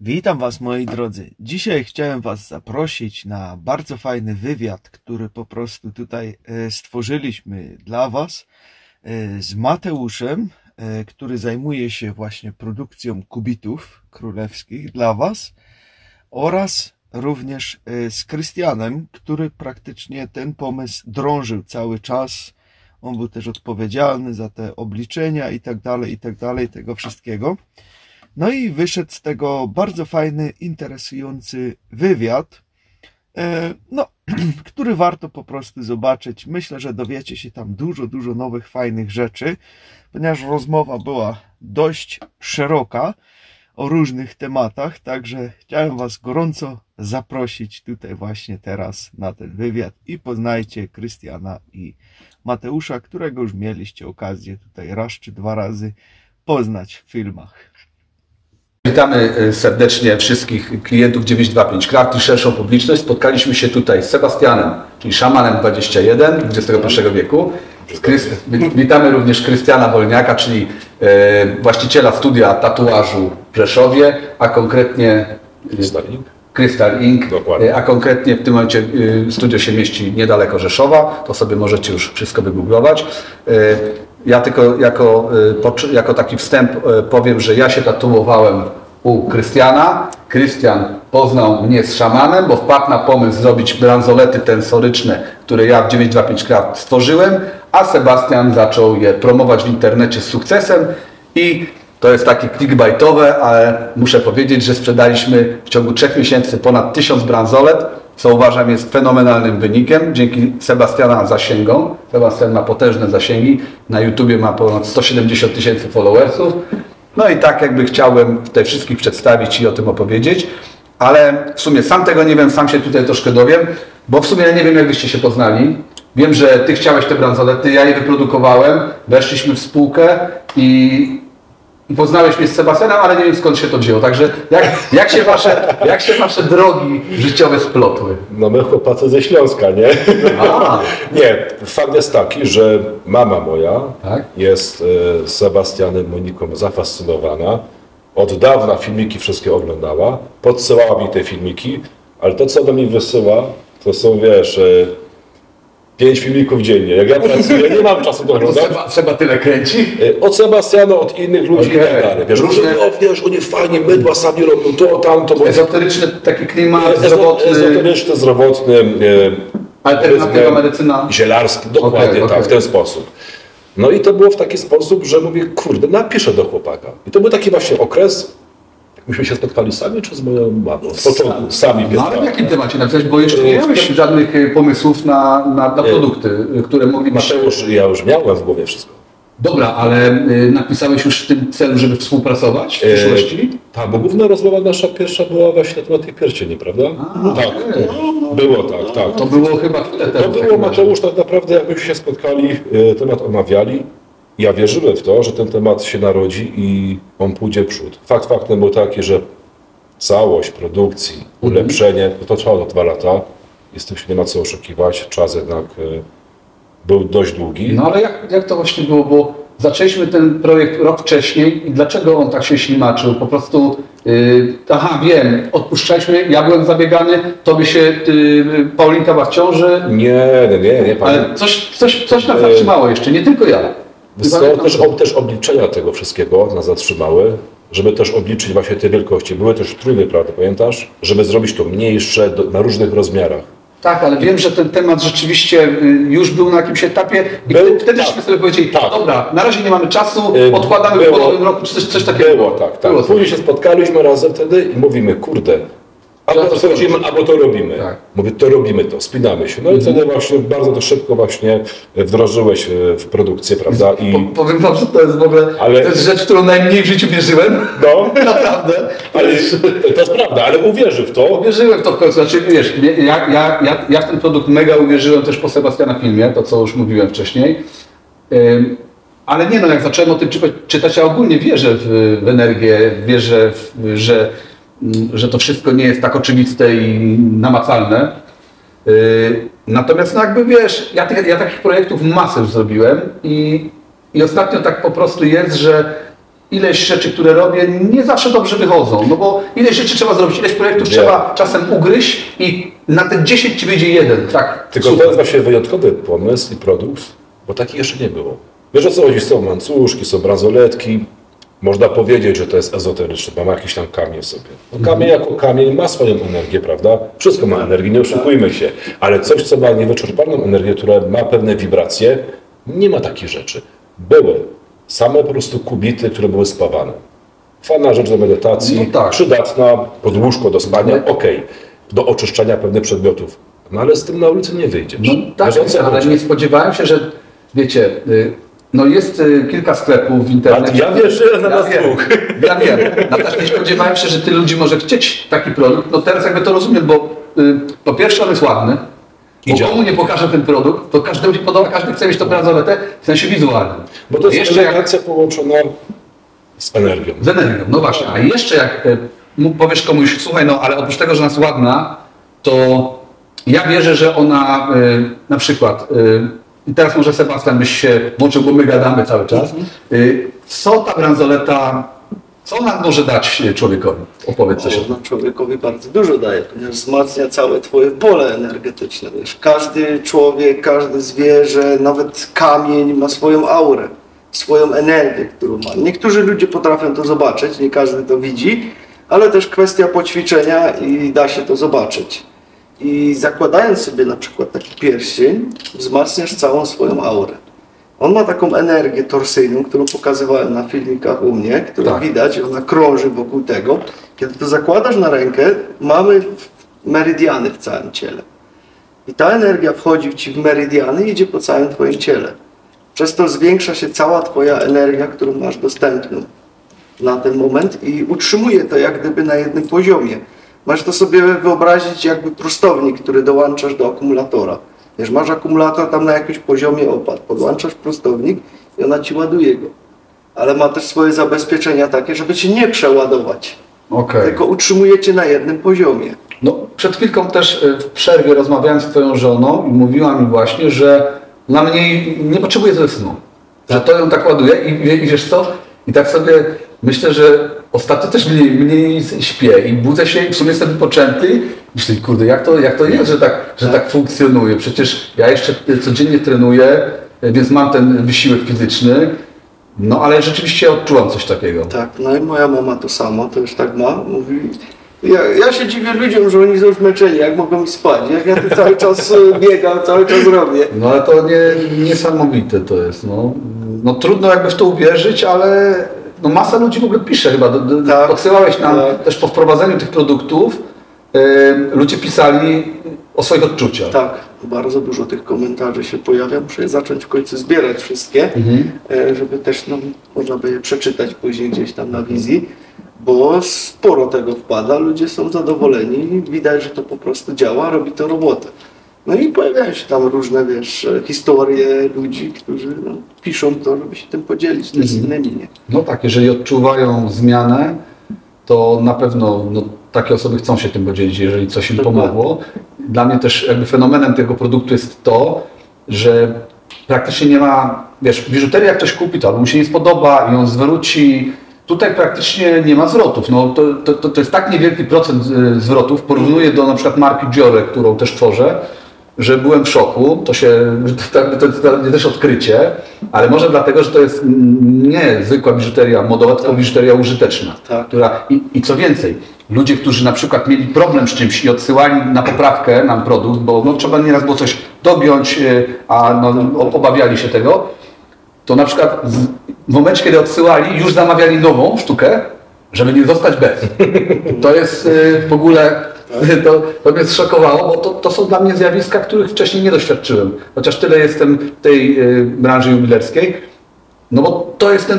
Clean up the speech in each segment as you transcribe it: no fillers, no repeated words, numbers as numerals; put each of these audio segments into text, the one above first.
Witam Was, moi drodzy. Dzisiaj chciałem Was zaprosić na bardzo fajny wywiad, który po prostu tutaj stworzyliśmy dla Was z Mateuszem, który zajmuje się właśnie produkcją kubitów królewskich dla Was, oraz również z Krystianem, który praktycznie ten pomysł drążył cały czas. On był też odpowiedzialny za te obliczenia i tak dalej, tego wszystkiego. No i wyszedł z tego bardzo fajny, interesujący wywiad, który warto po prostu zobaczyć. Myślę, że dowiecie się tam dużo nowych, fajnych rzeczy, ponieważ rozmowa była dość szeroka o różnych tematach, także chciałem Was gorąco zaprosić tutaj właśnie teraz na ten wywiad i poznajcie Krystiana i Mateusza, którego już mieliście okazję tutaj raz czy dwa razy poznać w filmach. Witamy serdecznie wszystkich klientów 925 Craft i szerszą publiczność. Spotkaliśmy się tutaj z Sebastianem, czyli szamanem 21 XXI wieku. Witamy również Krystiana Wolniaka, czyli właściciela studia tatuażu w Rzeszowie, a konkretnie Crystal Ink, a konkretnie w tym momencie studio się mieści niedaleko Rzeszowa, to sobie możecie już wszystko wygooglować. Ja tylko jako taki wstęp powiem, że ja się tatuowałem u Krystiana. Krystian poznał mnie z szamanem, bo wpadł na pomysł zrobić bransolety tensoryczne, które ja w 925 Craft stworzyłem, a Sebastian zaczął je promować w internecie z sukcesem i to jest takie clickbaitowe, ale muszę powiedzieć, że sprzedaliśmy w ciągu 3 miesięcy ponad 1000 bransolet, co uważam jest fenomenalnym wynikiem, dzięki Sebastiana zasięgom. Sebastian ma potężne zasięgi, na YouTubie ma ponad 170 000 followersów. No i tak jakby chciałem tutaj wszystkich przedstawić i o tym opowiedzieć, ale w sumie sam tego nie wiem, sam się tutaj troszkę dowiem, bo w sumie ja nie wiem, jak byście się poznali. Wiem, że Ty chciałeś te bransolety, ja je wyprodukowałem, weszliśmy w spółkę i poznałeś mnie z Sebastianem, ale nie wiem, skąd się to wzięło. Także jak się wasze drogi życiowe splotły? No my chłopacy ze Śląska, nie? Nie, fakt jest taki, że mama moja jest Sebastianem, Moniką zafascynowana. Od dawna filmiki wszystkie oglądała. Podsyłała mi te filmiki, ale to, co do mnie wysyła, to są, wiesz, 5 filmików dziennie. Jak ja pracuję, nie mam czasu do oglądać. Seba tyle kręci? Od Sebastiana, od innych ludzi i tak dalej. Wiesz, wiesz, oni fajnie mydła sami robią to, tamto. Ezoteryczny taki klimat zdrowotny. Ezoteryczny, zdrowotny. Alternatywna medycyna. Zielarski, dokładnie tak, w ten sposób. No i to było w taki sposób, że mówię, kurde, napiszę do chłopaka. I to był taki właśnie okres. Myśmy się spotkali sami, czy z moją mamą? Sami. No ale w jakim temacie napisać? Bo jeszcze nie miałeś żadnych pomysłów na produkty, które moglibyśmy... Mateusz, ja już miałem w głowie wszystko. Dobra, ale napisałeś już w tym celu, żeby współpracować w przyszłości? Tak, bo główna rozmowa nasza pierwsza była właśnie na temat tej pierścieni, prawda? Tak, było tak. To było chyba wtedy. To było, Mateusz, tak naprawdę jakbyśmy się spotkali, temat omawiali. Ja wierzyłem w to, że ten temat się narodzi i on pójdzie w przód. Fakt faktem był taki, że całość produkcji, ulepszenie, to trwało 2 lata. Z tym się nie ma co oszukiwać. Czas jednak był dość długi. No ale jak to właśnie było? Bo zaczęliśmy ten projekt rok wcześniej i dlaczego on tak się ślimaczył? Po prostu, wiem, odpuszczaliśmy, ja byłem zabiegany, tobie się Paulinka była w ciąży. Nie. Ale coś nas zatrzymało jeszcze, nie tylko ja. Też obliczenia tego wszystkiego nas zatrzymały, żeby też obliczyć właśnie te wielkości. Były też trójmy, prawda, pamiętasz? Żeby zrobić to mniejsze, na różnych rozmiarach. Tak, ale wiem, że ten temat rzeczywiście już był na jakimś etapie i wtedy sobie powiedzieli, dobra, na razie nie mamy czasu, odkładamy po nowym roku, czy coś takiego. Było. Później się spotkaliśmy razem wtedy i mówimy, kurde, albo to chodzimy, albo to robimy. Tak. Mówię, to robimy to, spinamy się. No i wtedy właśnie bardzo to szybko właśnie wdrożyłeś w produkcję, prawda? Powiem wam, że to jest w ogóle to jest rzecz, w którą najmniej w życiu wierzyłem. No. Naprawdę. Ale to jest prawda, ale uwierzył w to. Uwierzyłem w to w końcu. Znaczy, wiesz, ja w ten produkt mega uwierzyłem też po Sebastiana filmie, to co już mówiłem wcześniej. Ale nie no, jak zacząłem o tym czytać, ja ogólnie wierzę w energię, wierzę, że to wszystko nie jest tak oczywiste i namacalne. Natomiast no jakby wiesz, ja takich projektów masę już zrobiłem i ostatnio tak po prostu jest, że ileś rzeczy, które robię, nie zawsze dobrze wychodzą, no bo ileś rzeczy trzeba zrobić, ileś projektów trzeba czasem ugryźć i na ten 10 ci wyjdzie jeden, tak? Tylko to jest właśnie wyjątkowy pomysł i produkt, bo takich jeszcze nie było. Wiesz o co chodzi? Są łańcuszki, są bransoletki. Można powiedzieć, że to jest ezoteryczne, ma jakiś tam kamień sobie. No, kamień jako kamień ma swoją energię, prawda? Wszystko ma energię, nie oszukujmy się. Ale coś, co ma niewyczerpaną energię, która ma pewne wibracje, nie ma takich rzeczy. Były same po prostu kubity, które były spawane. Fajna rzecz do medytacji, no tak. Przydatna, pod łóżko do spania, okej. Do oczyszczania pewnych przedmiotów. No ale z tym na ulicy nie wyjdziesz. No tak, ale nie spodziewałem się, że wiecie, no jest kilka sklepów w internecie. Ja wiesz, że na nas dwóch. Ja wiem. Natomiast nie spodziewałem się, że tyle ludzi może chcieć taki produkt. No teraz jakby to rozumiem, bo po pierwsze on jest ładny. Bo komu nie pokażę ten produkt, to każdemu się podoba, każdy chce mieć tą bransoletę w sensie wizualnym. Bo to jest jeszcze elegancja połączona z energią. Z energią, no właśnie. A jeszcze jak powiesz komuś, słuchaj, no ale oprócz tego, że ona jest ładna, to ja wierzę, że ona na przykład, i teraz może Sebastian byś się włączył, bo my gadamy cały czas, co ta bransoleta, co ona może dać człowiekowi? Opowiedz coś o tym. Człowiekowi bardzo dużo daje, ponieważ wzmacnia całe twoje pole energetyczne. Wiesz, każdy człowiek, każde zwierzę, nawet kamień ma swoją aurę, swoją energię, którą ma. Niektórzy ludzie potrafią to zobaczyć, nie każdy to widzi, ale też kwestia poćwiczenia i da się to zobaczyć. I zakładając sobie na przykład taki pierścień, wzmacniasz całą swoją aurę. On ma taką energię torsyjną, którą pokazywałem na filmikach u mnie, którą widać, ona krąży wokół tego. Kiedy to zakładasz na rękę, mamy meridiany w całym ciele. I ta energia wchodzi ci w meridiany i idzie po całym twoim ciele. Przez to zwiększa się cała twoja energia, którą masz dostępną na ten moment i utrzymuje to jak gdyby na jednym poziomie. Masz to sobie wyobrazić jakby prostownik, który dołączasz do akumulatora. Wiesz, masz akumulator tam na jakimś poziomie opadł, podłączasz prostownik i ona ci ładuje go. Ale ma też swoje zabezpieczenia takie, żeby cię nie przeładować. Tylko utrzymuje cię na jednym poziomie. No, przed chwilką też w przerwie rozmawiałem z twoją żoną i mówiła mi właśnie, że na mnie nie potrzebuje ze snu. Że to ją tak ładuje i wiesz co? I tak sobie myślę, że ostatnio też mniej śpię i budzę się i w sumie jestem wypoczęty. Myślę, kurde, jak to jest, że tak funkcjonuje? Przecież ja jeszcze codziennie trenuję, więc mam ten wysiłek fizyczny. No ale rzeczywiście odczuwam coś takiego. Tak, no i moja mama to samo, to już tak ma. Mówi, ja się dziwię ludziom, że oni są zmęczeni, jak mogą spać, jak ja tu cały czas biegam, cały czas robię. No ale to niesamowite to jest. No trudno jakby w to uwierzyć, ale no masa ludzi w ogóle pisze chyba. Odsyłałeś nam też po wprowadzeniu tych produktów, ludzie pisali o swoich odczuciach. Tak, bardzo dużo tych komentarzy się pojawia. Muszę je zacząć w końcu zbierać wszystkie, żeby też można by je przeczytać później gdzieś tam na wizji, bo sporo tego wpada, ludzie są zadowoleni, widać, że to po prostu działa, robi to robotę. No i pojawiają się tam różne, wiesz, historie ludzi, którzy piszą to, żeby się tym podzielić też z innymi. Nie? No tak, jeżeli odczuwają zmianę, to na pewno takie osoby chcą się tym podzielić, jeżeli coś im pomogło. Dla mnie też jakby fenomenem tego produktu jest to, że praktycznie nie ma, wiesz, biżuterię jak ktoś kupi to, albo mu się nie spodoba i on zwróci, tutaj praktycznie nie ma zwrotów. No, to jest tak niewielki procent zwrotów, porównuję do na przykład marki Dior, którą też tworzę, że byłem w szoku, to jest dla mnie też odkrycie, ale może dlatego, że to jest nie zwykła biżuteria modowa, tylko biżuteria użyteczna. Która, i co więcej, ludzie, którzy na przykład mieli problem z czymś i odsyłali na poprawkę nam produkt, bo trzeba nieraz było coś dogiąć, a obawiali się tego, to na przykład w momencie, kiedy odsyłali, już zamawiali nową sztukę, żeby nie zostać bez. To jest w ogóle... To mnie zszokowało, bo to są dla mnie zjawiska, których wcześniej nie doświadczyłem. Chociaż tyle jestem w tej branży jubilerskiej, no bo to jest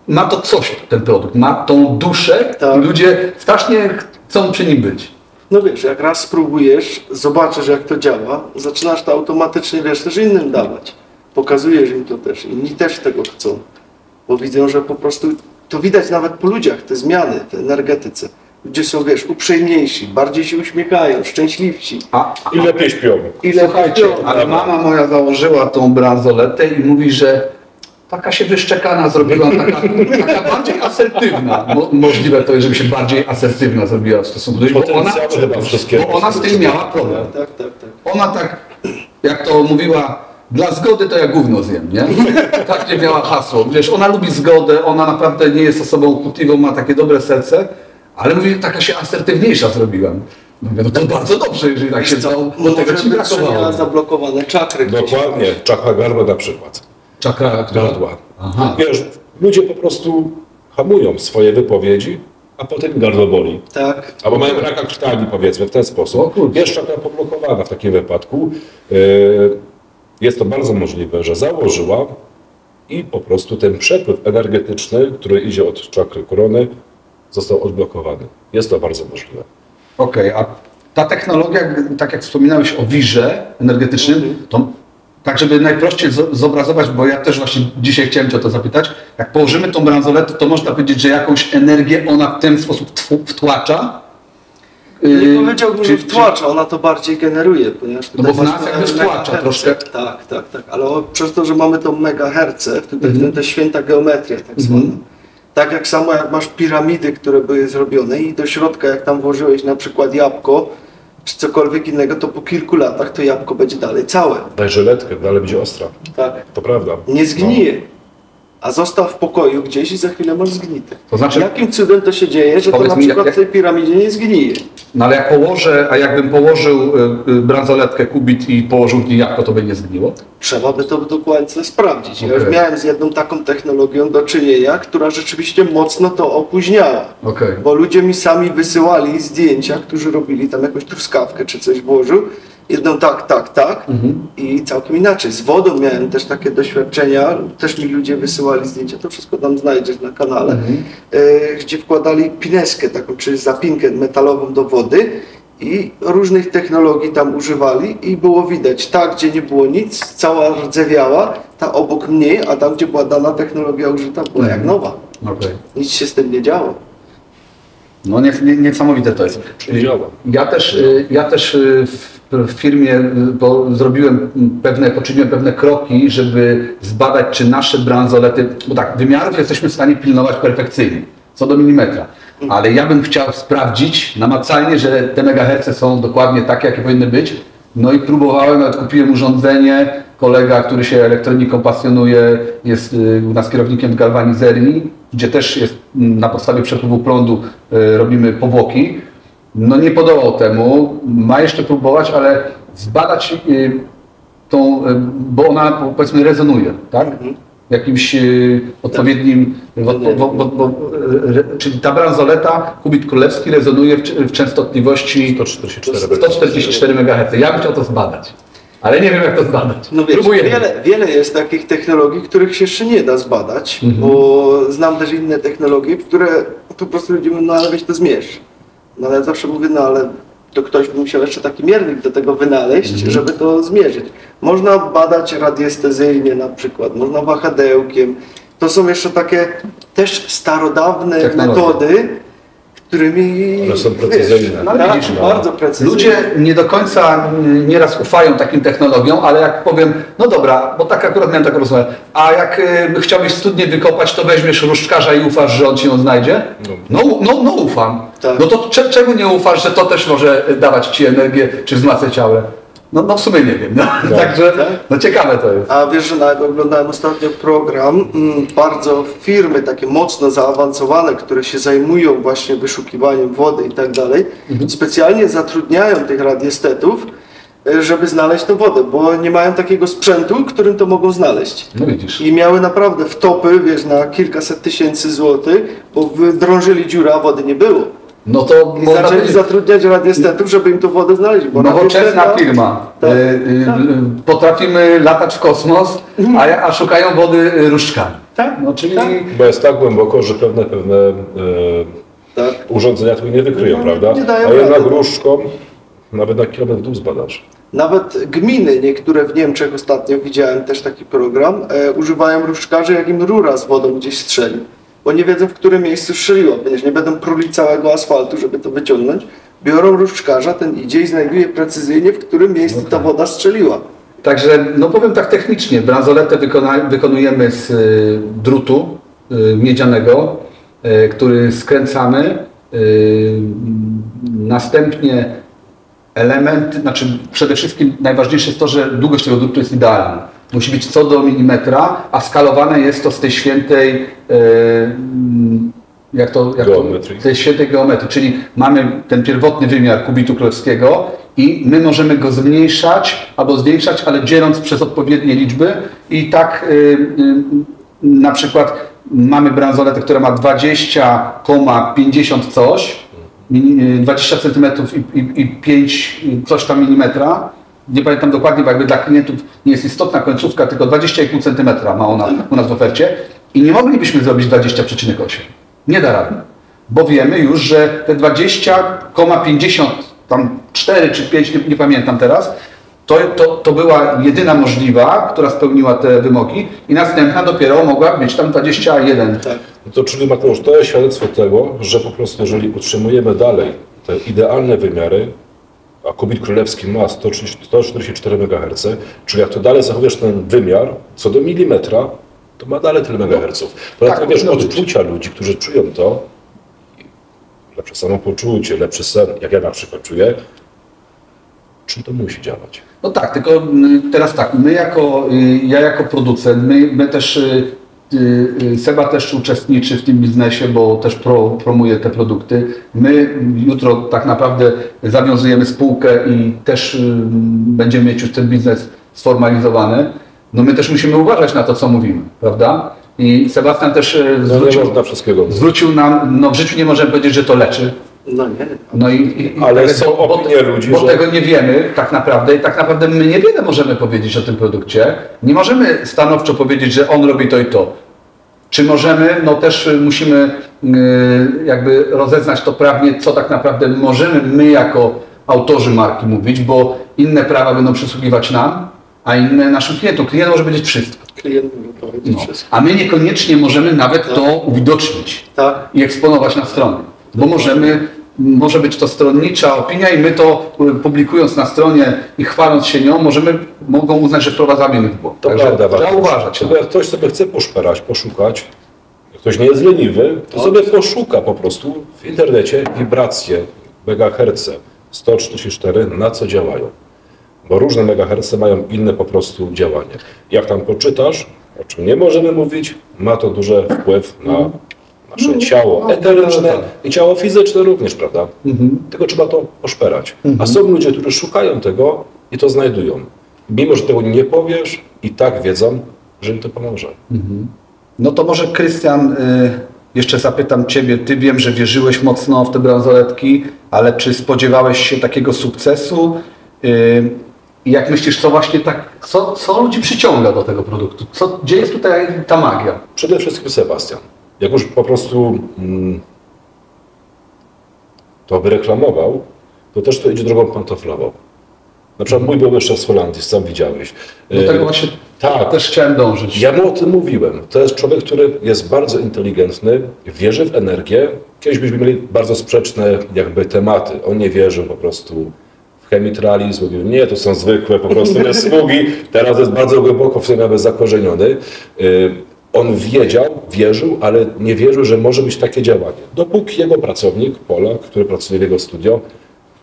ma to coś, ten produkt, ma tą duszę i ludzie strasznie chcą przy nim być. No wiesz, jak raz spróbujesz, zobaczysz jak to działa, zaczynasz to automatycznie, wiesz, też innym dawać. Pokazujesz im to też, inni też tego chcą, bo widzą, że po prostu, to widać nawet po ludziach, te zmiany, te energetyce. Ludzie są, wiesz, uprzejmniejsi, bardziej się uśmiechają, szczęśliwsi. I lepiej śpią. Słuchajcie, ale mama moja założyła tą bransoletę i mówi, że taka się wyszczekana zrobiła, taka bardziej asertywna. Możliwe to jest, żeby się bardziej asertywna zrobiła w stosunku do niej, bo ona z tym miała problem. Tak. Ona tak, jak to mówiła, dla zgody to ja gówno zjem, nie? Tak nie miała hasło. Wiesz, ona lubi zgodę, ona naprawdę nie jest osobą kłótliwą, ma takie dobre serce, ale mówi, taka się asertywniejsza zrobiłam. Mówię, no to bardzo dobrze, jeżeli tak się dało, bo tego ci brakowało. Miała zablokowane czakry. Dokładnie, czakra gardła na przykład. Czakra Gardła. Aha. Wiesz, ludzie po prostu hamują swoje wypowiedzi, a potem gardło boli. Tak. Albo mają raka krtani, powiedzmy, w ten sposób. Jest czakra poblokowana w takim wypadku. Jest to bardzo możliwe, że założyła i po prostu ten przepływ energetyczny, który idzie od czakry korony, został odblokowany. Jest to bardzo możliwe. Okej, a ta technologia, tak jak wspominałeś o wirze energetycznym, to tak, żeby najprościej zobrazować, bo ja też właśnie dzisiaj chciałem Cię o to zapytać, jak położymy tą bransoletę, to można powiedzieć, że jakąś energię ona w ten sposób wtłacza? Nie powiedziałbym, że wtłacza, ona to bardziej generuje, ponieważ No bo w nas jakby wtłacza troszkę. Tak, ale przez to, że mamy tą megaherce, tutaj w tym też święta geometria tak zwana. Tak jak samo jak masz piramidy, które były zrobione i do środka jak tam włożyłeś na przykład jabłko, czy cokolwiek innego, to po kilku latach to jabłko będzie dalej całe. Daj żyletkę, dalej będzie ostra. Tak. To prawda. Nie zgnije. A został w pokoju gdzieś i za chwilę masz zgnite. To znaczy, jakim cudem to się dzieje, że to na przykład w tej piramidzie nie zgnije? No ale jakbym położył bransoletkę, kubit i położył w niej jabłko, to by nie zgniło? Trzeba by to dokładnie sprawdzić. Ja już miałem z jedną taką technologią do czynienia, która rzeczywiście mocno to opóźniała. Bo ludzie mi sami wysyłali zdjęcia, którzy robili tam jakąś truskawkę czy coś włożył. Jedną tak i całkiem inaczej. Z wodą miałem też takie doświadczenia, też mi ludzie wysyłali zdjęcia, to wszystko tam znajdziesz na kanale, gdzie wkładali pineskę taką, czy zapinkę metalową do wody i różnych technologii tam używali i było widać, gdzie nie było nic, cała rdzewiała, ta obok mniej, a tam gdzie była dana technologia użyta była jak nowa. Nic się z tym nie działo. No niesamowite to jest. Ja też w firmie poczyniłem pewne kroki, żeby zbadać, czy nasze bransolety, bo tak, wymiarów jesteśmy w stanie pilnować perfekcyjnie, co do milimetra. Ale ja bym chciał sprawdzić namacalnie, że te megaherce są dokładnie takie, jakie powinny być. No i próbowałem, nawet kupiłem urządzenie. Kolega, który się elektroniką pasjonuje, jest u nas kierownikiem w galwanizerii, gdzie też jest na podstawie przepływu prądu robimy powłoki. No nie podołał temu, ma jeszcze próbować, ale zbadać tą, bo ona powiedzmy rezonuje, tak? Jakimś odpowiednim, czyli ta bransoleta, kubit królewski rezonuje w częstotliwości 144 MHz. Ja bym chciał to zbadać, ale nie wiem jak to zbadać. No wiesz, wiele jest takich technologii, których się jeszcze nie da zbadać, bo znam też inne technologie, które po prostu ludzie mówią, no ale weź to zmierz. No ale ja zawsze mówię, no ale to ktoś by musiał jeszcze taki miernik do tego wynaleźć, żeby to zmierzyć. Można badać radiestezyjnie na przykład, można wahadełkiem. To są jeszcze takie też starodawne metody, którymi... One są precyzyjne. Bardzo precyzyjne. Ludzie nie do końca nieraz ufają takim technologiom, ale jak powiem, no dobra, bo tak akurat miałem taką rozmowę, a jak chciałbyś studnię wykopać, to weźmiesz różdżkarza i ufasz, że on ci ją znajdzie? No ufam. Tak. No to czemu nie ufasz, że to też może dawać ci energię, czy wzmacniać ciało? No w sumie nie wiem. No. Tak. Także no ciekawe to jest. A wiesz, że nawet oglądałem ostatnio program, bardzo firmy takie mocno zaawansowane, które się zajmują właśnie wyszukiwaniem wody i tak dalej, specjalnie zatrudniają tych radiestetów, żeby znaleźć tę wodę, bo nie mają takiego sprzętu, którym to mogą znaleźć. No widzisz. I miały naprawdę wtopy, wiesz, na kilkaset tysięcy złotych, bo wydrążyli dziurę, a wody nie było. No to i zaczęli zatrudniać radiestetów, żeby im tą wodę znaleźć. Bo nowoczesna firma. Potrafimy latać w kosmos, a szukają wody różdżkami. Tak. No, czyli... Bo jest tak głęboko, że pewne urządzenia tego nie wykryją, prawda? Nie dają a jednak różdżką nawet na kilometr w dół zbadasz. Nawet gminy, niektóre w Niemczech ostatnio widziałem też taki program, używają różdżkarzy, jak im rura z wodą gdzieś strzeli. Bo nie wiedzą, w którym miejscu strzeliło, ponieważ nie będą pruli całego asfaltu, żeby to wyciągnąć. Biorą różdżkarza, ten idzie i znajduje precyzyjnie, w którym miejscu ta woda strzeliła. Także, no powiem tak technicznie, bransoletę wykonujemy z drutu miedzianego, który skręcamy. Następnie elementy, znaczy przede wszystkim najważniejsze jest to, że długość tego drutu jest idealna. Musi być co do milimetra, a skalowane jest to z tej świętej z tej świętej geometrii, czyli mamy ten pierwotny wymiar kubitu królewskiego i my możemy go zmniejszać albo zwiększać, ale dzieląc przez odpowiednie liczby i tak na przykład mamy bransoletę, która ma 20,50 coś, 20 cm i 5 coś tam milimetra. Nie pamiętam dokładnie, bo jakby dla klientów nie jest istotna końcówka, tylko 20,5 cm ma ona u nas w ofercie i nie moglibyśmy zrobić 20,8. Nie da rady, bo wiemy już, że te 20,50, tam 4 czy 5, nie pamiętam teraz, to była jedyna możliwa, która spełniła te wymogi i następna dopiero mogła być tam 21. Tak. No to czyli Mateusz, to jest świadectwo tego, że po prostu jeżeli utrzymujemy dalej te idealne wymiary, a kubit królewski ma 144 MHz, czyli jak to dalej zachowujesz ten wymiar co do milimetra, to ma dalej tyle MHz. Dlatego wiesz, odczucia ludzi, którzy czują to, lepsze samopoczucie, lepszy sen, jak ja na przykład czuję, czym to musi działać? No tak, tylko teraz tak, ja jako producent, my też, Seba też uczestniczy w tym biznesie, bo też promuje te produkty. My jutro tak naprawdę zawiązujemy spółkę i też będziemy mieć już ten biznes sformalizowany. No my też musimy uważać na to, co mówimy, prawda? I Sebastian też zwrócił nam, no w życiu nie możemy powiedzieć, że to leczy. No nie. No ale są opinie ludzi, bo tego nie wiemy tak naprawdę i tak naprawdę my niewiele możemy powiedzieć o tym produkcie. Nie możemy stanowczo powiedzieć, że on robi to i to. Czy możemy? No też musimy jakby rozeznać to prawnie, co tak naprawdę możemy my jako autorzy marki mówić, bo inne prawa będą przysługiwać nam, a inne naszym klientom. Klient może powiedzieć wszystko. Klient może powiedzieć wszystko. A my niekoniecznie możemy nawet to uwidocznić i eksponować na stronie. Bo może być to stronnicza opinia i my to publikując na stronie i chwaląc się nią, mogą uznać, że wprowadzamy ich w błąd. Także trzeba uważać. Tylko jak ktoś sobie chce poszukać, jak ktoś nie jest leniwy, to sobie poszuka po prostu w internecie wibracje megaherce 144 na co działają. Bo różne megaherce mają inne po prostu działanie. Jak tam poczytasz, o czym nie możemy mówić, ma to duży wpływ na nasze ciało eteryczne i ciało fizyczne również, prawda? Tylko trzeba to poszperać. A są ludzie, którzy szukają tego i to znajdują. Mimo, że tego nie powiesz, i tak wiedzą, że im to pomoże. No to może Krystian, jeszcze zapytam Ciebie. Ty wiem, że wierzyłeś mocno w te bransoletki, ale czy spodziewałeś się takiego sukcesu? I jak myślisz, co właśnie co ludzi przyciąga do tego produktu? Gdzie jest tutaj ta magia? Przede wszystkim Sebastian. Jak już po prostu to wyreklamował, to też to idzie drogą pantoflową. Na przykład mój były szef z Holandii, sam widziałeś. Do tego właśnie też chciałem dążyć. Ja mu o tym mówiłem. To jest człowiek, który jest bardzo inteligentny, wierzy w energię. Kiedyś byśmy mieli bardzo sprzeczne jakby tematy. On nie wierzył po prostu w chemitralizm, mówił, nie, to są zwykłe po prostu zasługi. Teraz jest bardzo głęboko w tym nawet zakorzeniony. On wierzył, ale nie wierzył, że może być takie działanie. Dopóki jego pracownik, Polak, który pracuje w jego studio,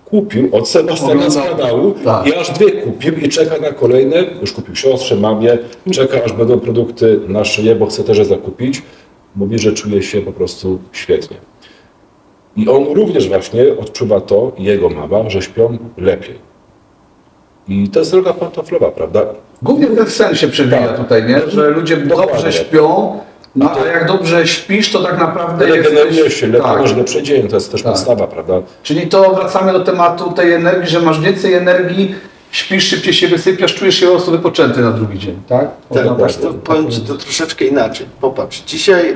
kupił od Sebastiana z kanału i aż 2 kupił i czeka na kolejne. Już kupił siostrze, mamie, czeka aż będą produkty na szyję, bo chce też je zakupić. Mówi, że czuje się po prostu świetnie. I on również właśnie odczuwa to, jego mama, że śpią lepiej. I to jest droga pantoflowa, prawda? Głównie ten sen się przewija tutaj, nie? Że ludzie dobrze śpią, no a jak dobrze śpisz, to tak naprawdę regenerujesz się, lepiej masz lepszy dzień, to jest też podstawa, prawda? Czyli to wracamy do tematu tej energii, że masz więcej energii, śpisz, szybciej się wysypiasz, czujesz się po prostu wypoczęty na drugi dzień, tak? Powiem Ci to troszeczkę inaczej. Popatrz, dzisiaj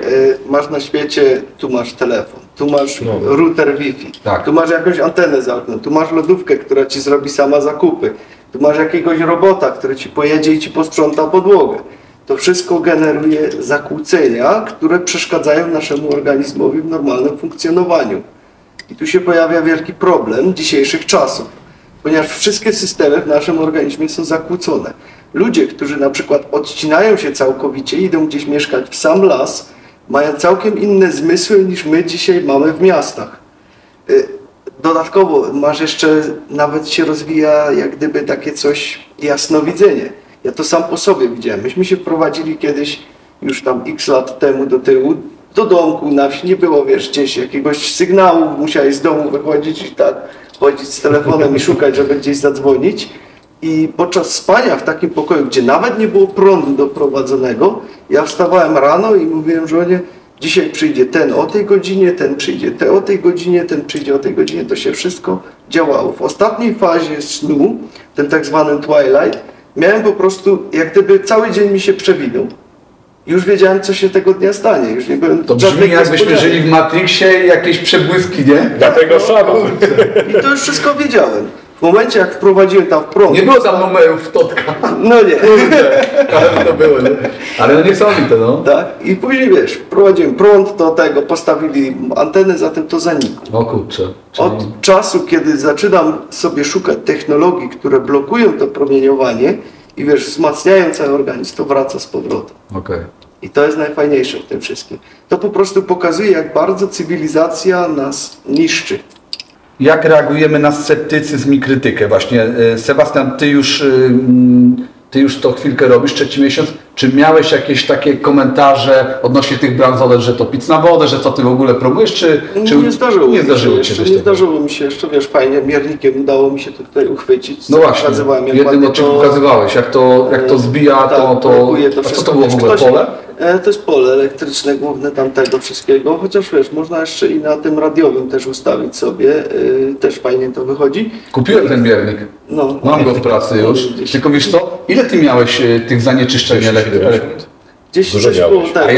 masz na świecie, tu masz telefon, tu masz router Wi-Fi, tu masz jakąś antenę za oknem, tu masz lodówkę, która Ci zrobi sama zakupy, tu masz jakiegoś robota, który Ci pojedzie i Ci posprząta podłogę. To wszystko generuje zakłócenia, które przeszkadzają naszemu organizmowi w normalnym funkcjonowaniu. I tu się pojawia wielki problem dzisiejszych czasów. ponieważ wszystkie systemy w naszym organizmie są zakłócone. Ludzie, którzy na przykład odcinają się całkowicie, idą gdzieś mieszkać w sam las, mają całkiem inne zmysły niż my dzisiaj mamy w miastach. Dodatkowo masz jeszcze, nawet się rozwija jak gdyby takie coś, jasnowidzenie. Ja to sam po sobie widziałem. Myśmy się wprowadzili kiedyś, już tam x lat temu do tyłu, do domku na wsi, nie było, wiesz, gdzieś jakiegoś sygnału, musiałeś z domu wychodzić i tak chodzić z telefonem i szukać, żeby gdzieś zadzwonić. I podczas spania w takim pokoju, gdzie nawet nie było prądu doprowadzonego, ja wstawałem rano i mówiłem żonie, dzisiaj przyjdzie ten o tej godzinie, ten przyjdzie o tej godzinie, ten przyjdzie o tej godzinie, to się wszystko działało. W ostatniej fazie snu, ten tak zwany twilight, miałem po prostu, jak gdyby cały dzień mi się przewinął. Już wiedziałem, co się tego dnia stanie. Już nie byłem to brzmi, jakbyśmy żyli w Matrixie i jakieś przebłyski, nie? Dlatego samo. I to już wszystko wiedziałem. W momencie, jak wprowadziłem tam prąd... Nie było tam numerów Totka. No nie. Ale to było, nie? Ale no niesamowite, no. Tak. I później, wiesz, wprowadziłem prąd do tego, postawili anteny, zatem to zanikło. O kurczę. Od czasu, kiedy zaczynam sobie szukać technologii, które blokują to promieniowanie i wiesz, wzmacniają cały organizm, to wraca z powrotem. Okay. I to jest najfajniejsze w tym wszystkim. To po prostu pokazuje, jak bardzo cywilizacja nas niszczy. Jak reagujemy na sceptycyzm i krytykę? Właśnie, Sebastian, ty już to chwilkę robisz, trzeci miesiąc. Czy miałeś jakieś takie komentarze odnośnie tych bransolet, że to pic na wodę, że co ty w ogóle promujesz, czy nie zdarzyło się? Nie zdarzyło mi się jeszcze, wiesz, fajnie, miernikiem udało mi się to tutaj uchwycić. No właśnie, w jednym odcinku pokazywałeś, jak to zbija, tak, to a co to było w ogóle, pole? To jest pole elektryczne główne tamtego wszystkiego, chociaż wiesz, można jeszcze i na tym radiowym też ustawić sobie, też fajnie to wychodzi. Kupiłem ten miernik, no, mam go w pracy już, tylko wiesz co, ile ty miałeś tych zanieczyszczeń elektrycznych? Gdzieś coś było, tak. A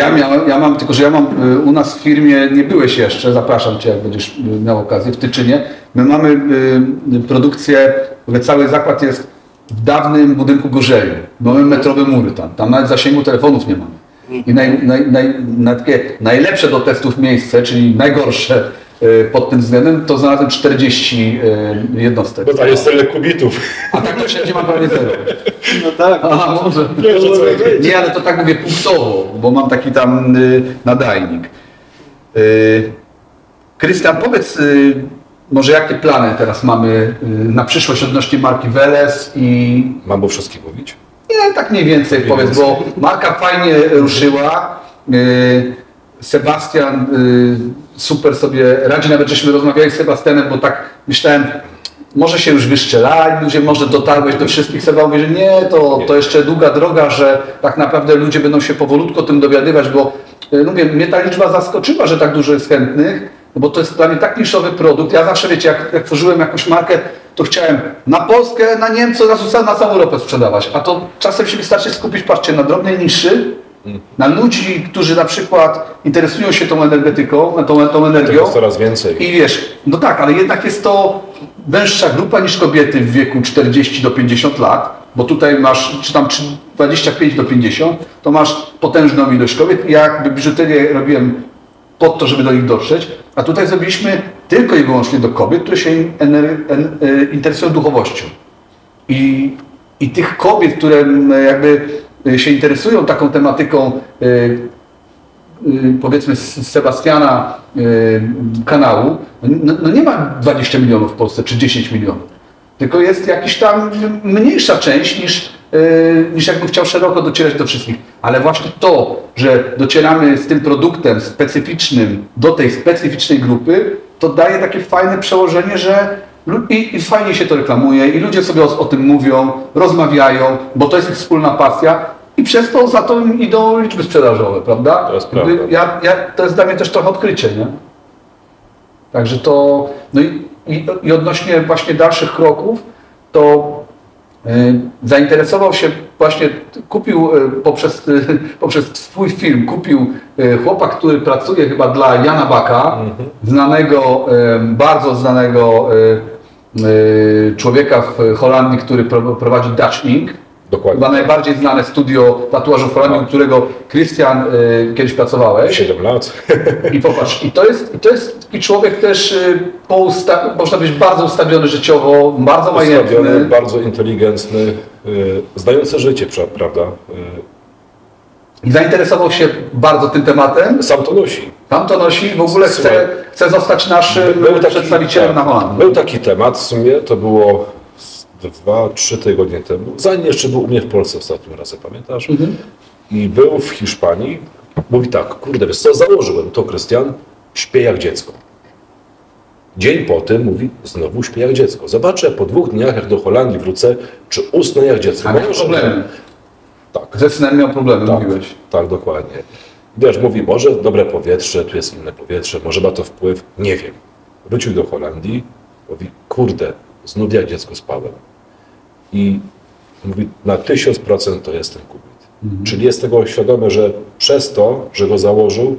ja mam, tylko że ja mam u nas w firmie, nie byłeś jeszcze, zapraszam cię, jak będziesz miał okazję, w Tyczynie. My mamy produkcję, cały zakład jest w dawnym budynku Gorzeli. Mamy metrowe mury tam nawet zasięgu telefonów nie mamy. I takie najlepsze do testów miejsce, czyli najgorsze pod tym względem, to znalazłem 40 jednostek. Bo tam jest tyle kubitów. A tak to wszędzie mam prawie zero. No tak. Aha, może. Nie, ale to tak mówię punktowo, bo mam taki tam nadajnik. Krystian, powiedz może jakie plany teraz mamy na przyszłość odnośnie marki Veles i... Mam o wszystkim mówić? Nie, tak mniej więcej powiedz, bo marka fajnie ruszyła. Sebastian super sobie radzi, nawet żeśmy rozmawiali z Sebastianem, bo tak myślałem, może się już wyszczelali, ludzie, może dotarłeś do wszystkich. Seba mówi, że nie, to jeszcze długa droga, że tak naprawdę ludzie będą się powolutku o tym dowiadywać, bo no mówię, mnie ta liczba zaskoczyła, że tak dużo jest chętnych, no bo to jest dla mnie tak niszowy produkt. Ja zawsze, wiecie, jak tworzyłem jakąś markę, to chciałem na Polskę, na Niemcy, na całą Europę sprzedawać, a to czasem się wystarczy skupić, patrzcie, na drobnej niszy, na ludzi, którzy na przykład interesują się tą energetyką, tą energią. Jest coraz więcej. I wiesz, no tak, ale jednak jest to węższa grupa niż kobiety w wieku 40 do 50 lat, bo tutaj masz, czy tam 25 do 50, to masz potężną ilość kobiet. Ja jakby biżuterię robiłem po to, żeby do nich dotrzeć, a tutaj zrobiliśmy tylko i wyłącznie do kobiet, które się interesują duchowością. I tych kobiet, które jakby się interesują taką tematyką, powiedzmy z Sebastiana kanału, no nie ma 20 milionów w Polsce, czy 10 milionów. Tylko jest jakaś tam mniejsza część niż jakbym chciał szeroko docierać do wszystkich. Ale właśnie to, że docieramy z tym produktem specyficznym do tej specyficznej grupy, to daje takie fajne przełożenie, że i fajnie się to reklamuje i ludzie sobie o tym mówią, rozmawiają, bo to jest ich wspólna pasja i przez to za to idą liczby sprzedażowe, prawda? To jest prawda. To jest dla mnie też trochę odkrycie, nie? Także to, no i odnośnie właśnie dalszych kroków, to zainteresował się właśnie, kupił poprzez swój film, kupił chłopak, który pracuje chyba dla Jana Baka, znanego, bardzo znanego człowieka w Holandii, który prowadzi Dutch Inc. Dokładnie. Chyba najbardziej znane studio tatuażu w Holandii, u którego Krystian kiedyś pracowałeś. 7 lat. I popatrz, i to jest taki człowiek też można być bardzo ustawiony życiowo, bardzo majętny. Bardzo inteligentny, znający życie, prawda? I zainteresował się bardzo tym tematem. Sam to nosi. Sam to nosi, w ogóle chce zostać naszym przedstawicielem na Holandii. Był taki temat, w sumie to było 2-3 tygodnie temu, zanim jeszcze był u mnie w Polsce ostatnim razem, pamiętasz? I był w Hiszpanii, mówi tak, kurde, wiesz co, założyłem to, Krystian, śpię jak dziecko. Dzień po tym mówi, znowu śpię jak dziecko. Zobaczę po 2 dniach, jak do Holandii wrócę, czy usnę jak dziecko. Miał problemy. Tak. Ze snem miał problemy, mówiłeś. Tak, dokładnie. Wiesz, mówi, może dobre powietrze, tu jest inne powietrze, może ma to wpływ, nie wiem. Wrócił do Holandii, mówi, kurde, znów jak dziecko spałem. I mówi, na 1000% to jest ten kubit. Czyli jest tego świadomy, że przez to, że go założył,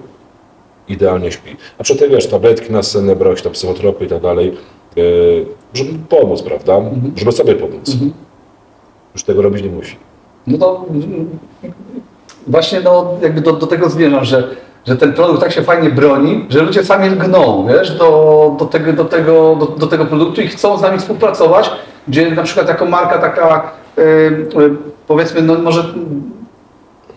idealnie śpi. A przy tym, wiesz, tabletki na senne brałeś, tam psychotropy i tak dalej, żeby pomóc, prawda? Żeby sobie pomóc. Już tego robić nie musi. No to właśnie jakby do tego zmierzam, że ten produkt tak się fajnie broni, że ludzie sami lgną, wiesz, do tego produktu i chcą z nami współpracować, gdzie na przykład jako marka taka powiedzmy, no może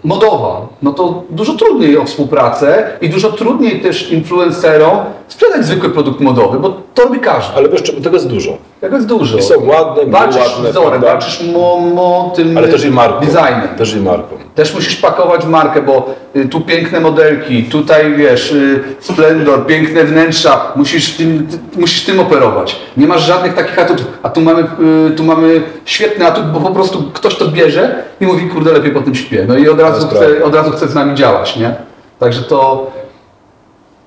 modowa, no to dużo trudniej o współpracę i dużo trudniej też influencerom sprzedać zwykły produkt modowy, bo to robi każdy. Ale wiesz, tego jest dużo. Tego jest dużo. I są ładne, walczysz wzorem, walczysz tym ale też i marką. Designem. Też i marką. Też musisz pakować markę, bo tu piękne modelki, tutaj wiesz, splendor, piękne wnętrza, musisz tym operować. Nie masz żadnych takich atutów, a tu mamy świetny atut, bo po prostu ktoś to bierze i mówi, kurde, lepiej po tym śpię. No i od razu chce z nami działać, nie? Także to,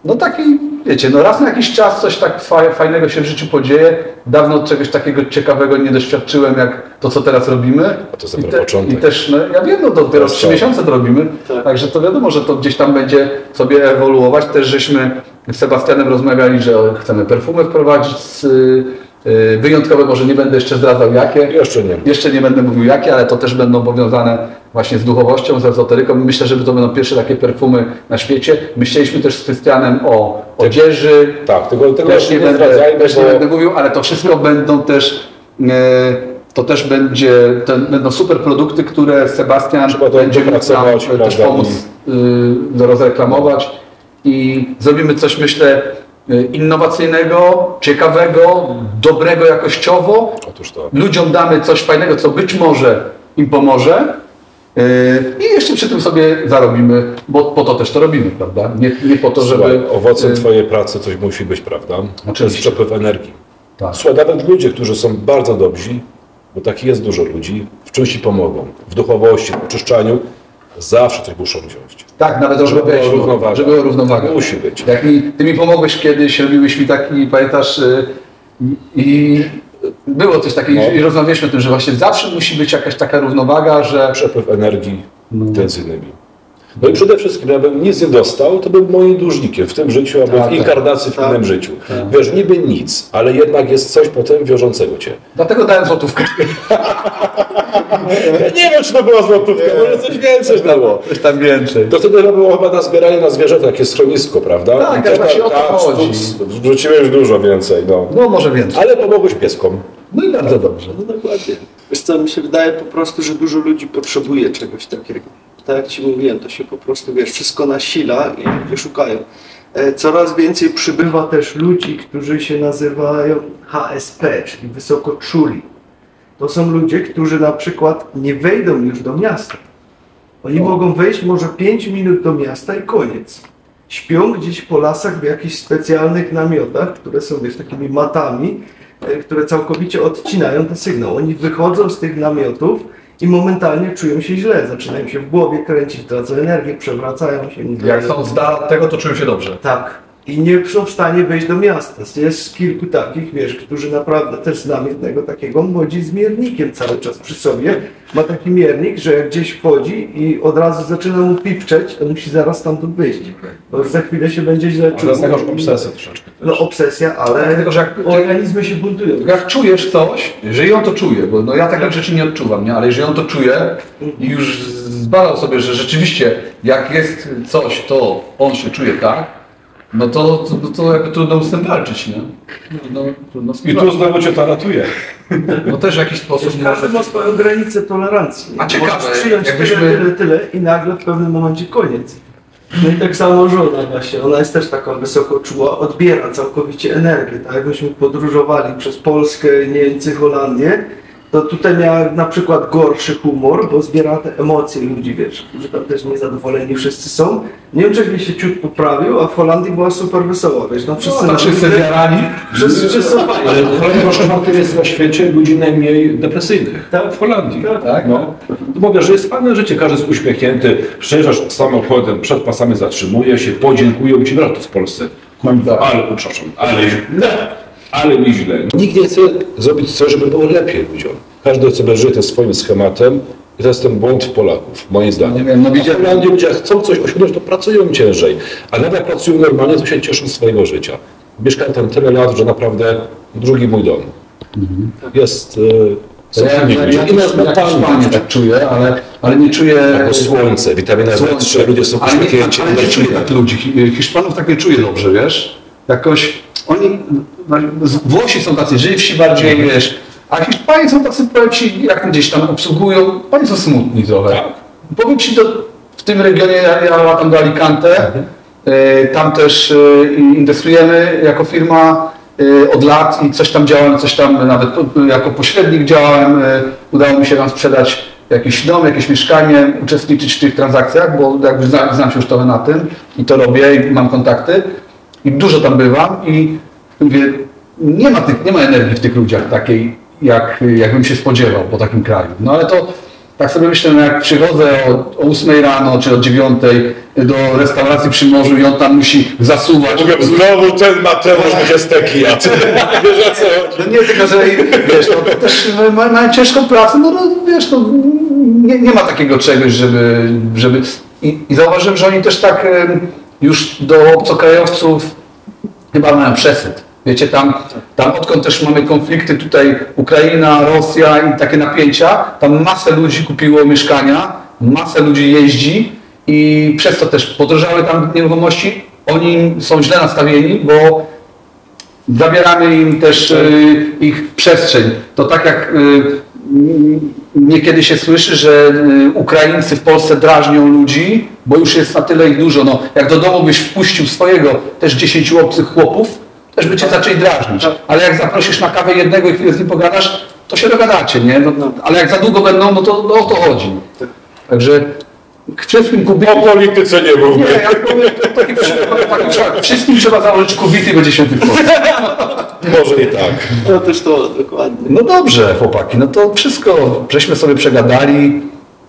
no taki, wiecie, no raz na jakiś czas coś tak fajnego się w życiu podzieje. Dawno czegoś takiego ciekawego nie doświadczyłem, jak to, co teraz robimy. A to jest dopiero początek. I też, no ja wiem, no dopiero 3 miesiące to robimy, także to wiadomo, że to gdzieś tam będzie sobie ewoluować. Też żeśmy z Sebastianem rozmawiali, że chcemy perfumy wprowadzić wyjątkowe, może nie będę jeszcze zdradzał jakie. Jeszcze nie będę mówił jakie, ale to też będą powiązane właśnie z duchowością, z ezoteryką. Myślę, że to będą pierwsze takie perfumy na świecie. Myśleliśmy też z Krystianem o odzieży. Tak, tego też nie będę mówił, ale to wszystko będą też będą super produkty, które Sebastian będzie mógł nam też pomóc rozreklamować i zrobimy coś, myślę, innowacyjnego, ciekawego, dobrego jakościowo. Otóż to. Ludziom damy coś fajnego, co być może im pomoże i jeszcze przy tym sobie zarobimy, bo po to też to robimy, prawda? Nie po to, żeby... Słuchaj, owocem Twojej pracy coś musi być, prawda? To jest przepływ energii. Tak. Słuchaj, nawet ludzie, którzy są bardzo dobrzy, bo takich jest dużo ludzi, w czymś ci pomogą. W duchowości, w oczyszczaniu, zawsze coś muszą wziąć. Tak, nawet żeby była równowaga. Musi być. Jak ty mi pomogłeś kiedyś, robiłeś mi taki, pamiętasz, i było coś takiego, i rozmawialiśmy o tym, że właśnie zawsze musi być jakaś taka równowaga, że... Przepływ energii między innymi. No i przede wszystkim, jakbym nic nie dostał, to bym moim dłużnikiem w tym życiu, albo w inkarnacji w innym życiu. Wiesz, niby nic, ale jednak jest coś potem wiążącego cię. Dlatego dałem złotówkę. Ja nie wiem, czy to była złotówka, może coś więcej było. Coś tam więcej. To wtedy było chyba na zbieranie na zwierzęta, takie schronisko, prawda? Tak, też właśnie o to chodzi. Wrzuciłem już dużo więcej, No może więcej. Ale pomogłeś pieskom. No i bardzo dobrze. No dokładnie. Wiesz co, mi się wydaje po prostu, że dużo ludzi potrzebuje czegoś takiego. Tak jak Ci mówiłem, to się po prostu, wiesz, wszystko nasila i ludzie szukają. Coraz więcej przybywa też ludzi, którzy się nazywają HSP, czyli wysoko czuli. To są ludzie, którzy na przykład nie wejdą już do miasta. Oni mogą wejść może 5 minut do miasta i koniec. Śpią gdzieś po lasach w jakichś specjalnych namiotach, które są, wiesz, takimi matami, które całkowicie odcinają ten sygnał. Oni wychodzą z tych namiotów i momentalnie czują się źle, zaczynają się w głowie kręcić, tracą energię, przewracają się. Jak są z dala od tego, to czują się dobrze. Tak. i nie są w stanie wejść do miasta. Jest kilku takich, wiesz, którzy naprawdę, też znam jednego takiego, on chodzi z miernikiem cały czas przy sobie. Ma taki miernik, że jak gdzieś wchodzi i od razu zaczyna mu pipczeć, to musi zaraz stamtąd wyjść. Bo za chwilę się będzie źle czuł. To jest taka obsesja troszeczkę. No obsesja, ale Tylko, że jak organizmy się buntują. Jak czujesz coś, jeżeli on to czuje, bo no ja takich rzeczy nie odczuwam, nie? Ale jeżeli on to czuje i już zbadał sobie, że rzeczywiście jak jest coś, to on się czuje tak, no to jakby trudno z tym walczyć, nie? Trudno I tu znowu cię to ratuje. No też w jakiś sposób nie Każdy ma swoją granicę tolerancji. A ciekawe, możesz przyjąć jakbyśmy- tyle i nagle w pewnym momencie koniec. No i tak samo żona właśnie, ona jest też taka wysoko czuła, odbiera całkowicie energię. Tak jakbyśmy podróżowali przez Polskę, Niemcy, Holandię, to tutaj miała na przykład gorszy humor, bo zbiera te emocje ludzi, wiesz, którzy tam też niezadowoleni wszyscy są. W Niemczech się ciut poprawił, a w Holandii była super wesoła, wiesz, no wszyscy tak wszyscy zjarani. wszyscy są fajni. Ale proszę bardzo, jest na świecie ludzi najmniej depresyjnych. Tak. W Holandii. Tak? No. Mówię, że jest fajne życie, każdy jest uśmiechnięty, przejeżdżasz samochodem, przed pasami zatrzymuje się, podziękują i ci to w Polsce. Ale, przepraszam, ale mi źle. Nikt nie chce zrobić coś, żeby było lepiej ludziom. Każdy sobie żyje tym swoim schematem i to jest ten błąd Polaków, moim zdaniem. Nie wiem, no w Holandii ludzie jak chcą coś osiągnąć, to pracują ciężej, a nawet jak pracują normalnie, to się cieszą z swojego życia. Mieszkałem tam tyle lat, że naprawdę drugi mój dom. Jest... Ja tak czuję, ale nie czuję... Jako słońce, witamina D3, ludzie są uśmiechnięci. Ale nie czuję tak ludzi. Hiszpanów tak nie czuję dobrze, wiesz? Jakoś oni... Włosi są tacy żywsi bardziej, wiesz, a Hiszpanie są tacy, powiem ci, jak gdzieś tam obsługują, oni są smutni trochę. Powiem ci, w tym regionie, ja latam do Alicante, tam też inwestujemy jako firma od lat i coś tam działałem, coś tam nawet jako pośrednik działałem, udało mi się tam sprzedać jakiś dom, jakieś mieszkanie, uczestniczyć w tych transakcjach, bo jakby znam się już trochę na tym i to robię i mam kontakty i dużo tam bywam i mówię, nie ma energii w tych ludziach takiej, jakbym się spodziewał po takim kraju. No ale to tak sobie myślę, jak przychodzę o 8 rano czy o 9 do restauracji przy morzu i on tam musi zasuwać. Mówię, znowu ten Mateusz będzie steki jadł. Wiesz o co chodzi? No nie, tylko że wiesz, no to też mają ciężką pracę, no wiesz, no, nie ma takiego czegoś, żeby... I zauważyłem, że oni też tak już do obcokrajowców chyba mają przesyt. Wiecie, tam odkąd też mamy konflikty tutaj Ukraina, Rosja i takie napięcia, tam masę ludzi kupiło mieszkania, masę ludzi jeździ i przez to też podrożały tam nieruchomości. Oni są źle nastawieni, bo zabieramy im też ich przestrzeń. To tak jak niekiedy się słyszy, że Ukraińcy w Polsce drażnią ludzi, bo już jest na tyle ich dużo. No, jak do domu byś wpuścił swojego też 10 obcych chłopów, też by cię zaczęli drażnić. Ale jak zaprosisz na kawę jednego i chwilę z nim pogadasz, to się dogadacie, nie? No, ale jak za długo będą, no to o to chodzi. Także wszystkim kubitom... O polityce nie mówmy. Nie, ja powiem, to taki przykład. Wszystkim trzeba założyć kubity i będzie święty w Polsce. Może i tak. No też to dokładnie. No dobrze, chłopaki, no to wszystko żeśmy sobie przegadali.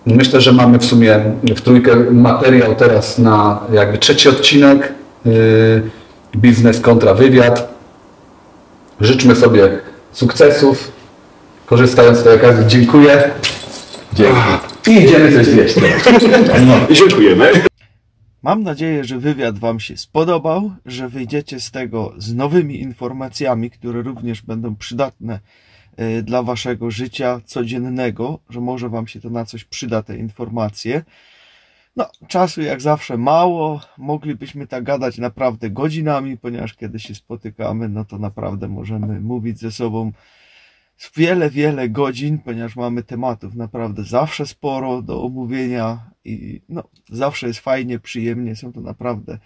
Myślę, że mamy w sumie w trójkę materiał teraz na jakby trzeci odcinek. Biznes kontra wywiad. Życzmy sobie sukcesów. Korzystając z tej okazji, dziękuję. Dzięki. I idziemy coś zjeść teraz. Dziękujemy. Mam nadzieję, że wywiad Wam się spodobał, że wyjdziecie z tego z nowymi informacjami, które również będą przydatne dla Waszego życia codziennego, że może Wam się to na coś przyda, te informacje. No, czasu jak zawsze mało, moglibyśmy tak gadać naprawdę godzinami, ponieważ kiedy się spotykamy, no to naprawdę możemy mówić ze sobą wiele godzin, ponieważ mamy tematów naprawdę zawsze sporo do omówienia i no, zawsze jest fajnie, przyjemnie, są to naprawdę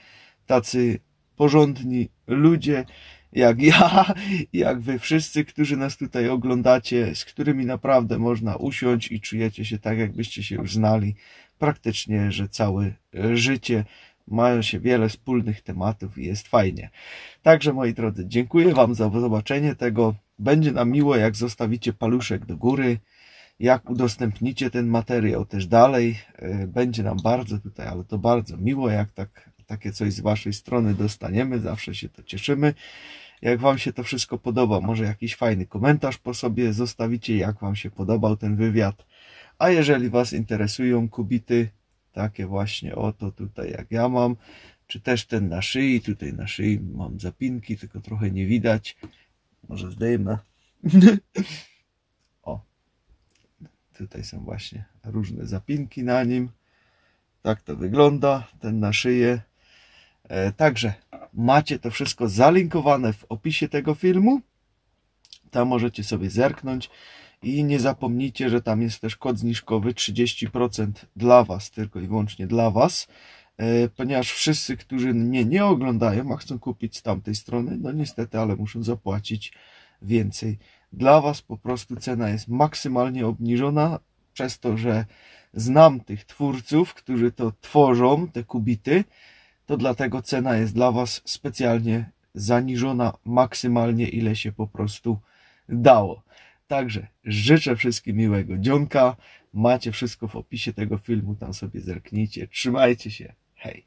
tacy porządni ludzie, jak ja, jak wy wszyscy, którzy nas tutaj oglądacie, z którymi naprawdę można usiąść i czujecie się tak, jakbyście się już znali praktycznie, że całe życie. Mają się wiele wspólnych tematów i jest fajnie. Także moi drodzy, dziękuję Wam za zobaczenie tego. Będzie nam miło, jak zostawicie paluszek do góry, jak udostępnicie ten materiał też dalej. Będzie nam bardzo tutaj, ale to bardzo miło, jak tak takie coś z waszej strony dostaniemy, zawsze się to cieszymy. Jak wam się to wszystko podoba, może jakiś fajny komentarz po sobie zostawicie, jak wam się podobał ten wywiad. A jeżeli was interesują kubity, takie właśnie oto tutaj jak ja mam, czy też ten na szyi, tutaj na szyi mam zapinki, tylko trochę nie widać. Może zdejmę. O, tutaj są właśnie różne zapinki na nim. Tak to wygląda, ten na szyję. Także macie to wszystko zalinkowane w opisie tego filmu. Tam możecie sobie zerknąć i nie zapomnijcie, że tam jest też kod zniżkowy 30% dla was, tylko i wyłącznie dla was. Ponieważ wszyscy, którzy mnie nie oglądają, a chcą kupić z tamtej strony, no niestety, ale muszą zapłacić więcej. Dla was po prostu cena jest maksymalnie obniżona, przez to, że znam tych twórców, którzy to tworzą, te kubity, to dlatego cena jest dla was specjalnie zaniżona maksymalnie, ile się po prostu dało. Także życzę wszystkim miłego dzionka. Macie wszystko w opisie tego filmu, tam sobie zerknijcie. Trzymajcie się. Hej.